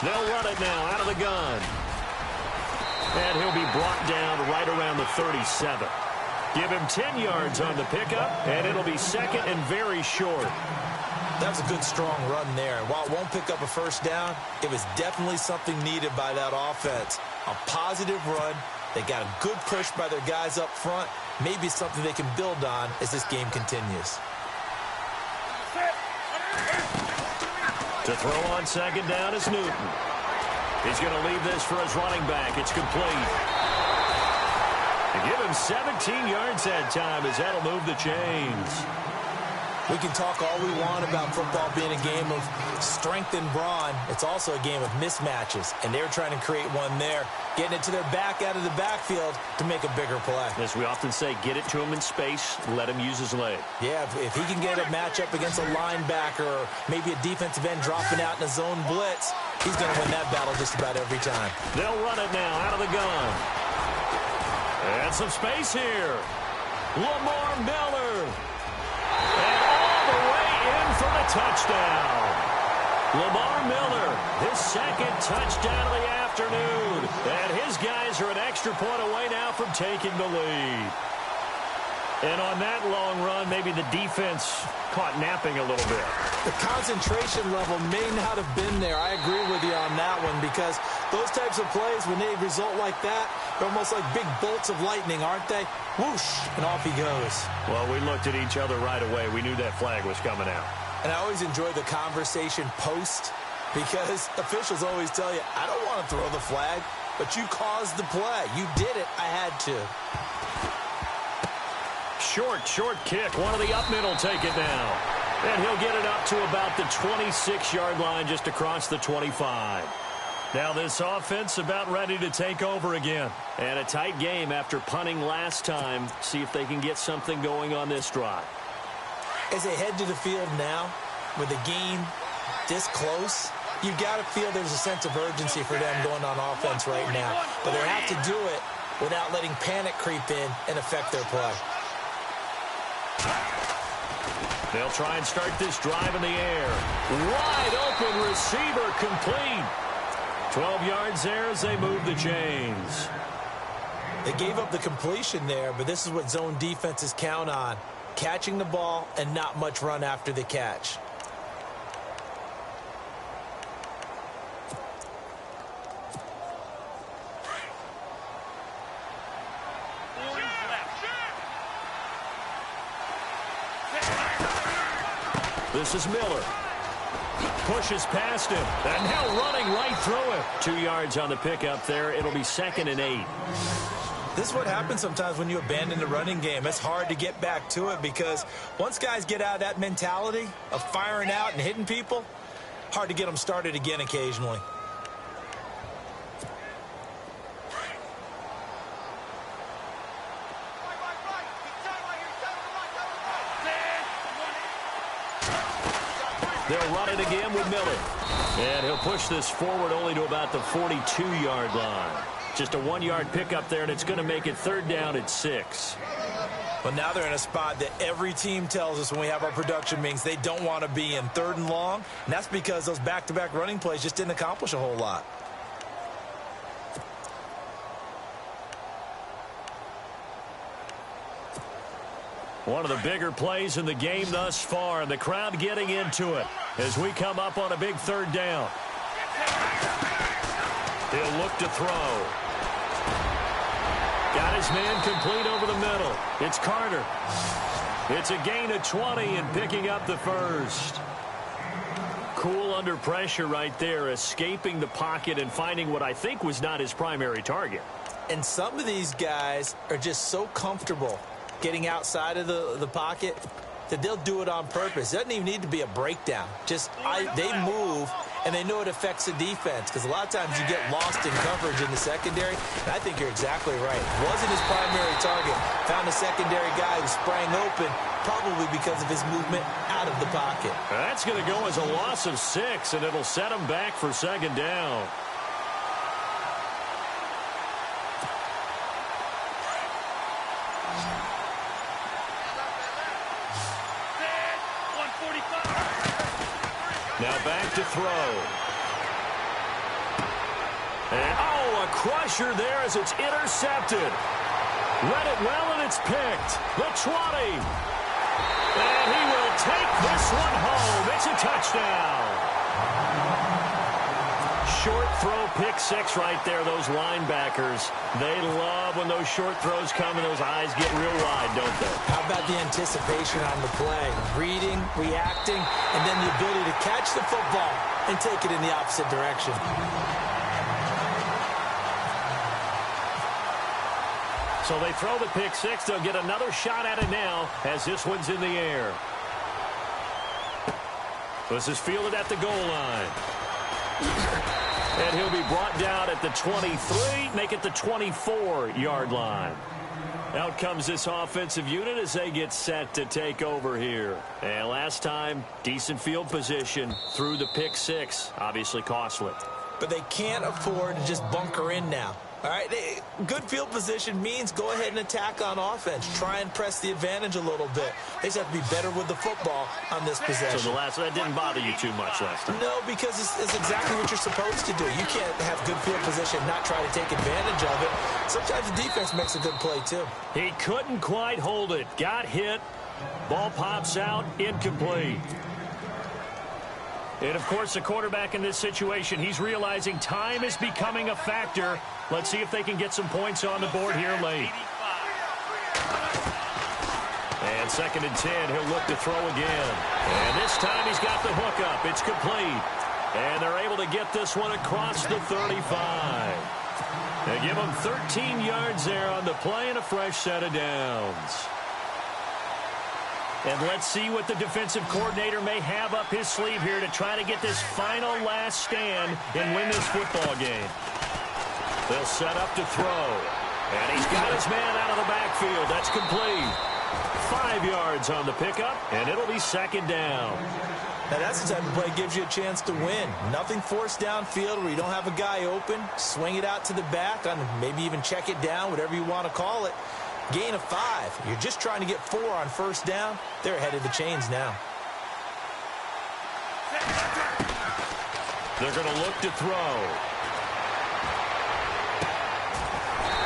They'll run it now out of the gun. And he'll be brought down right around the 37. Give him 10 yards on the pickup, and it'll be second and very short. That's a good, strong run there. And while it won't pick up a first down, it was definitely something needed by that offense. A positive run. They got a good push by their guys up front. Maybe something they can build on as this game continues. To throw on second down is Newton. He's going to leave this for his running back. It's complete. To give him 17 yards that time as that'll move the chains. We can talk all we want about football being a game of strength and brawn. It's also a game of mismatches, and they're trying to create one there, getting it to their back out of the backfield to make a bigger play. As we often say, get it to him in space, let him use his leg. Yeah, if he can get a matchup against a linebacker or maybe a defensive end dropping out in a zone blitz, he's going to win that battle just about every time. They'll run it now out of the gun. And some space here. Lamar Miller. And all the way in for the touchdown. Lamar Miller, his second touchdown of the afternoon. And his guys are an extra point away now from taking the lead. And on that long run, maybe the defense caught napping a little bit. The concentration level may not have been there. I agree with you on that one because those types of plays, when they result like that, they're almost like big bolts of lightning, aren't they? Whoosh, and off he goes. Well, we looked at each other right away. We knew that flag was coming out. And I always enjoy the conversation post because officials always tell you, I don't want to throw the flag, but you caused the play. You did it. I had to. Short kick. One of the up middle take it now. And he'll get it up to about the 26-yard line just across the 25. Now this offense about ready to take over again. And a tight game after punting last time. See if they can get something going on this drive. As they head to the field now, with the game this close, you've got to feel there's a sense of urgency for them going on offense right now. But they have to do it without letting panic creep in and affect their play. They'll try and start this drive in the air. Wide open receiver complete. 12 yards there as they move the chains. They gave up the completion there, but this is what zone defenses count on. Catching the ball and not much run after the catch. This is Miller. Pushes past him. And now running right through him. 2 yards on the pickup there. It'll be second and 8. This is what happens sometimes when you abandon the running game. It's hard to get back to it because once guys get out of that mentality of firing out and hitting people, hard to get them started again occasionally. They'll run it again with Miller. And he'll push this forward only to about the 42-yard line. Just a 1-yard pickup there, and it's going to make it third down at 6. Well, now they're in a spot that every team tells us when we have our production meetings they don't want to be in, third and long. And that's because those back-to-back running plays just didn't accomplish a whole lot. One of the bigger plays in the game thus far, and the crowd getting into it as we come up on a big third down. He'll look to throw. Got his man complete over the middle. It's Carter. It's a gain of 20 and picking up the first. Cool under pressure right there, escaping the pocket and finding what I think was not his primary target. And some of these guys are just so comfortable getting outside of the pocket that they'll do it on purpose. It doesn't even need to be a breakdown. Just they move, and they know it affects the defense because a lot of times you get lost in coverage in the secondary, and I think you're exactly right. Wasn't his primary target. Found a secondary guy who sprang open, probably because of his movement out of the pocket. That's going to go as a loss of 6, and it'll set him back for second down. Now back to throw. And, oh, a crusher there as it's intercepted. Read it well, and it's picked. The 20. And he will take this one home. It's a touchdown. Short throw, pick six right there, those linebackers. They love when those short throws come and those eyes get real wide, don't they? How about the anticipation on the play? Reading, reacting, and then the ability to catch the football and take it in the opposite direction. So they throw the pick six. They'll get another shot at it now as this one's in the air. This is fielded at the goal line. And he'll be brought down at the 23, make it the 24-yard line. Out comes this offensive unit as they get set to take over here. And last time, decent field position through the pick six. Obviously costly. But they can't afford to just bunker in now. All right, good field position means go ahead and attack on offense. Try and press the advantage a little bit. They just have to be better with the football on this possession. So that didn't bother you too much last time? No, because it's exactly what you're supposed to do. You can't have good field position and not try to take advantage of it. Sometimes the defense makes a good play, too. He couldn't quite hold it. Got hit. Ball pops out. Incomplete. And, of course, the quarterback in this situation, he's realizing time is becoming a factor. Let's see if they can get some points on the board here late. And 2nd and 10, he'll look to throw again. And this time he's got the hook up. It's complete. And they're able to get this one across the 35. They give him 13 yards there on the play and a fresh set of downs. And let's see what the defensive coordinator may have up his sleeve here to try to get this final last stand and win this football game. They'll set up to throw. And he's got his man out of the backfield. That's complete. 5 yards on the pickup, and it'll be 2nd down. Now, that's the type of play that gives you a chance to win. Nothing forced downfield where you don't have a guy open. Swing it out to the back, maybe even check it down, whatever you want to call it. Gain of 5. You're just trying to get 4 on 1st down. They're ahead of the chains now. They're going to look to throw.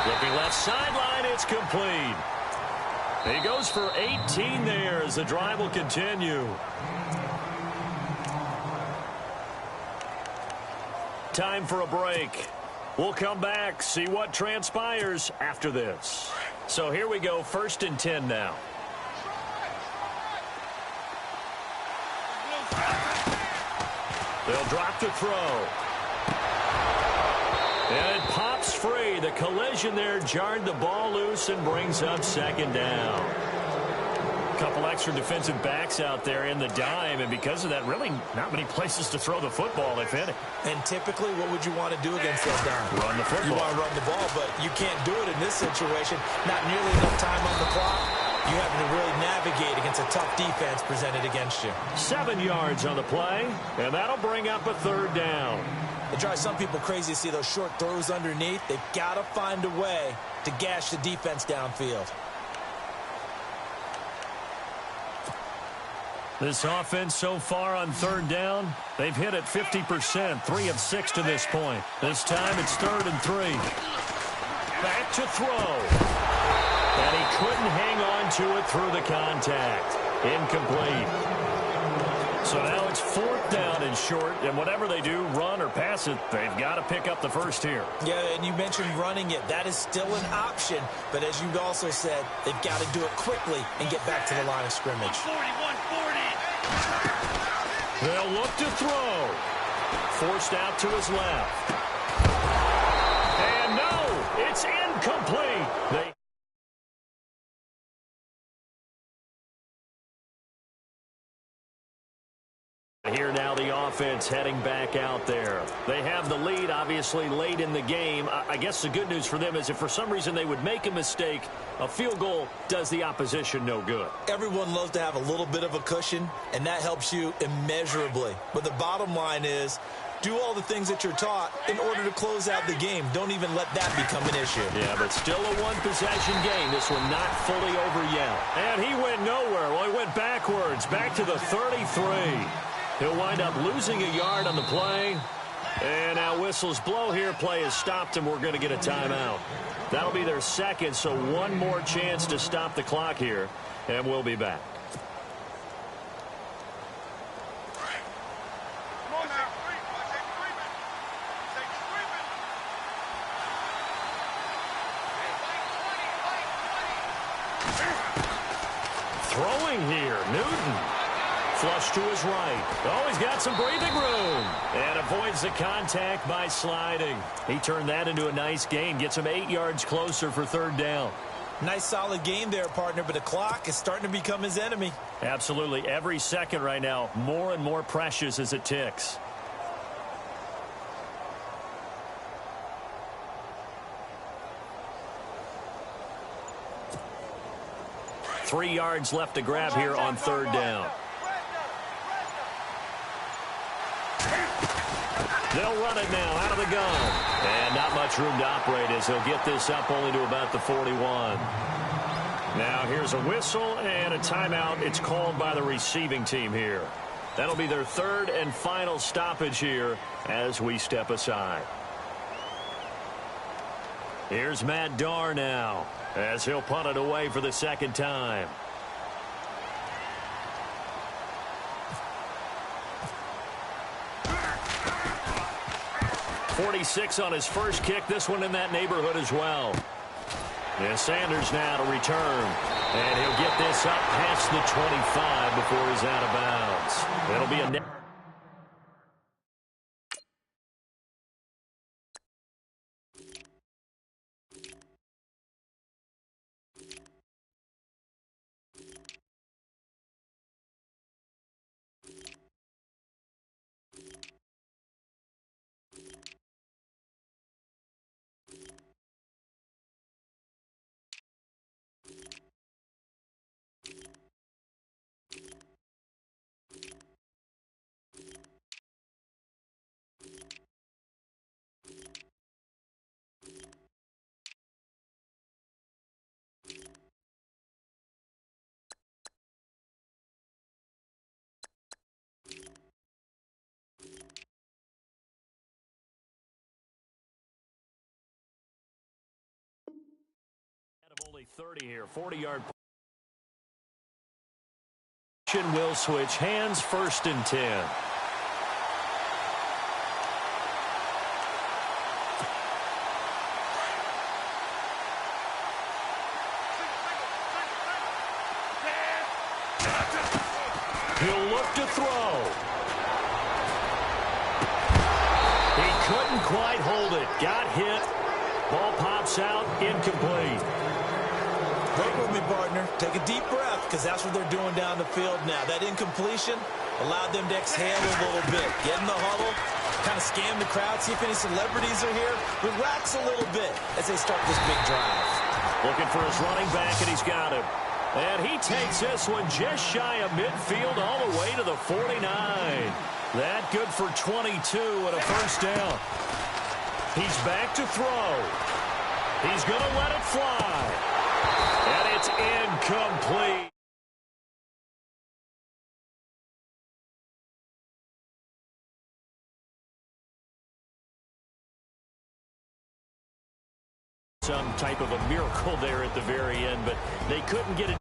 Looking left sideline, it's complete. He goes for 18 there as the drive will continue. Time for a break. We'll come back, see what transpires after this. So here we go, 1st and 10 now. They'll drop to throw. And it pops free. The collision there jarred the ball loose and brings up 2nd down. A couple extra defensive backs out there in the dime, and because of that, really not many places to throw the football, if any. And typically, what would you want to do against that dime? Run the football. You want to run the ball, but you can't do it in this situation. Not nearly enough time on the clock. You having to really navigate against a tough defense presented against you. 7 yards on the play, and that'll bring up a 3rd down. It drives some people crazy to see those short throws underneath. They've got to find a way to gash the defense downfield. This offense so far on 3rd down, they've hit it 50%, 3 of 6 to this point. This time it's 3rd and 3. Back to throw. And he couldn't hang on to it through the contact. Incomplete. So now it's 4th down and short, and whatever they do, run or pass it, they've got to pick up the first here. Yeah, and you mentioned running it. That is still an option, but as you also said, they've got to do it quickly and get back to the line of scrimmage. 41-40. They'll look to throw. Forced out to his left. And no, it's incomplete. Here now the offense heading back out there. They have the lead, obviously, late in the game. I guess the good news for them is if for some reason they would make a mistake, a field goal does the opposition no good. Everyone loves to have a little bit of a cushion, and that helps you immeasurably. But the bottom line is, do all the things that you're taught in order to close out the game. Don't even let that become an issue. Yeah, but still a one-possession game. This one not fully over yet. And he went nowhere. Well, he went backwards, back to the 33. He'll wind up losing a yard on the play. And now whistles blow here. Play is stopped, and we're going to get a timeout. That'll be their second, so one more chance to stop the clock here, and we'll be back. Throwing here, Newton. Flush to his right. Oh, he's got some breathing room. And avoids the contact by sliding. He turned that into a nice gain. Gets him 8 yards closer for third down. Nice solid game there, partner, but the clock is starting to become his enemy. Absolutely. Every second right now, more and more precious as it ticks. Three yards left to grab here on third down. They'll run it now out of the gun. And not much room to operate as he'll get this up only to about the 41. Now here's a whistle and a timeout. It's called by the receiving team here. That'll be their third and final stoppage here as we step aside. Here's Matt Darr now as he'll punt it away for the second time. 46 on his first kick. This one in that neighborhood as well. And Sanders now to return. And he'll get this up past the 25 before he's out of bounds. It'll be a net. Only 30 here, 40-yard. Will switch hands, first and 10. He'll look to throw. He couldn't quite hold it. Got hit. Ball pops out, incomplete. Wait with me, partner. Take a deep breath, because that's what they're doing down the field now. That incompletion allowed them to exhale a little bit. Get in the huddle, kind of scan the crowd, see if any celebrities are here. Relax a little bit as they start this big drive. Looking for his running back, and he's got him. And he takes this one just shy of midfield all the way to the 49. That good for 22 and a first down. He's back to throw. He's going to let it fly. And it's incomplete. Some type of a miracle there at the very end, but they couldn't get it.